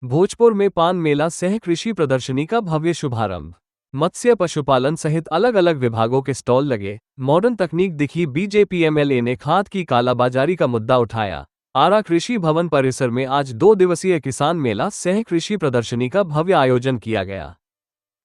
भोजपुर में पान मेला सह कृषि प्रदर्शनी का भव्य शुभारंभ। मत्स्य पशुपालन सहित अलग अलग विभागों के स्टॉल लगे। मॉडर्न तकनीक दिखी। बीजेपी एमएलए ने खाद की कालाबाजारी का मुद्दा उठाया। आरा कृषि भवन परिसर में आज 2 दिवसीय किसान मेला सह कृषि प्रदर्शनी का भव्य आयोजन किया गया।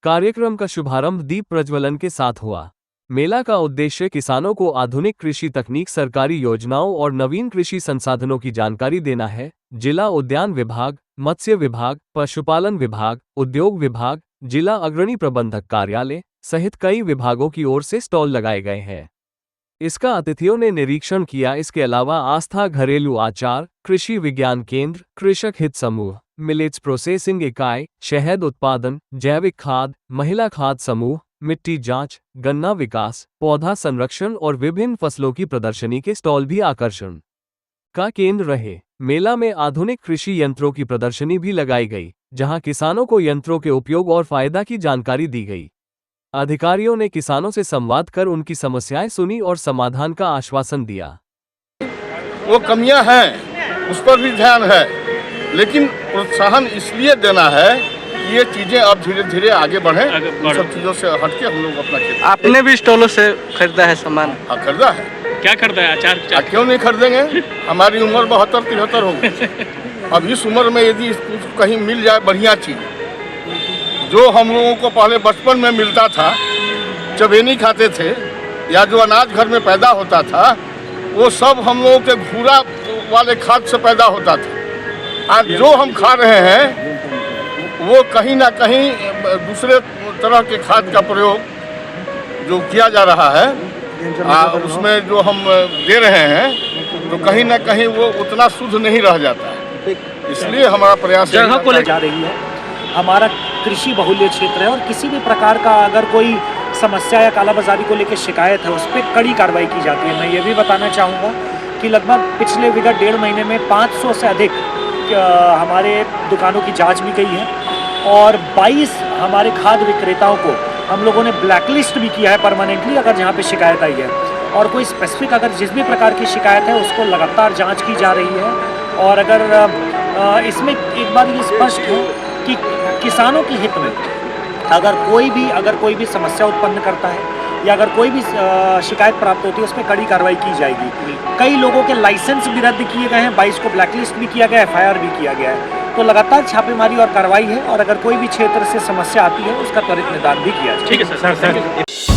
कार्यक्रम का शुभारंभ दीप प्रज्वलन के साथ हुआ। मेला का उद्देश्य किसानों को आधुनिक कृषि तकनीक, सरकारी योजनाओं और नवीन कृषि संसाधनों की जानकारी देना है। जिला उद्यान विभाग, मत्स्य विभाग, पशुपालन विभाग, उद्योग विभाग, जिला अग्रणी प्रबंधक कार्यालय सहित कई विभागों की ओर से स्टॉल लगाए गए हैं। इसका अतिथियों ने निरीक्षण किया। इसके अलावा आस्था घरेलू आचार, कृषि विज्ञान केंद्र, कृषक हित समूह, मिलेट्स प्रोसेसिंग इकाई, शहद उत्पादन, जैविक खाद, महिला खाद समूह, मिट्टी जांच, गन्ना विकास, पौधा संरक्षण और विभिन्न फसलों की प्रदर्शनी के स्टॉल भी आकर्षण का केंद्र रहे। मेला में आधुनिक कृषि यंत्रों की प्रदर्शनी भी लगाई गई, जहां किसानों को यंत्रों के उपयोग और फायदा की जानकारी दी गई। अधिकारियों ने किसानों से संवाद कर उनकी समस्याएं सुनी और समाधान का आश्वासन दिया। वो कमियां हैं, उस पर भी ध्यान है, लेकिन प्रोत्साहन इसलिए देना है कि ये चीजें अब धीरे धीरे आगे बढ़ें। इन सब चीजों से हटके हम लोग अपना खेती। आपने भी स्टॉलों से खरीदा है सामान? हाँ, खरीदा है। क्या खरीदा है? अचार? क्यों नहीं खरीदेंगे? हमारी उम्र 72-73 हो गई। अब इस उम्र में यदि कहीं मिल जाए बढ़िया चीज, जो हम लोगों को पहले बचपन में मिलता था, चबेनी खाते थे, या जो अनाज घर में पैदा होता था, वो सब हम लोगों के घूरा वाले खाद से पैदा होता था। आज जो हम खा रहे हैं वो कहीं ना कहीं दूसरे तरह के खाद का प्रयोग जो किया जा रहा है, उसमें जो हम दे रहे हैं, तो कहीं ना कहीं वो उतना शुद्ध नहीं रह जाता है। इसलिए हमारा प्रयास जगह को ले जा रही है। हमारा कृषि बहुल्य क्षेत्र है और किसी भी प्रकार का अगर कोई समस्या या कालाबाजारी को लेकर शिकायत है, उस पर कड़ी कार्रवाई की जाती है। मैं ये भी बताना चाहूँगा कि लगभग पिछले विगत 1.5 महीने में 500 से अधिक हमारे दुकानों की जांच भी गई है और 22 हमारे खाद विक्रेताओं को हम लोगों ने ब्लैकलिस्ट भी किया है परमानेंटली, अगर जहाँ पे शिकायत आई है। और कोई स्पेसिफिक अगर जिस भी प्रकार की शिकायत है उसको लगातार जांच की जा रही है। और अगर इसमें एक बात ये स्पष्ट है कि किसानों के हित में अगर कोई भी समस्या उत्पन्न करता है या अगर कोई भी शिकायत प्राप्त होती है, उस पर कड़ी कार्रवाई की जाएगी। कई लोगों के लाइसेंस भी रद्द किए गए हैं, 22 को ब्लैकलिस्ट भी किया गया है, FIR भी किया गया है। तो लगातार छापेमारी और कार्रवाई है और अगर कोई भी क्षेत्र से समस्या आती है उसका त्वरित निदान भी किया जाए। ठीक है सर।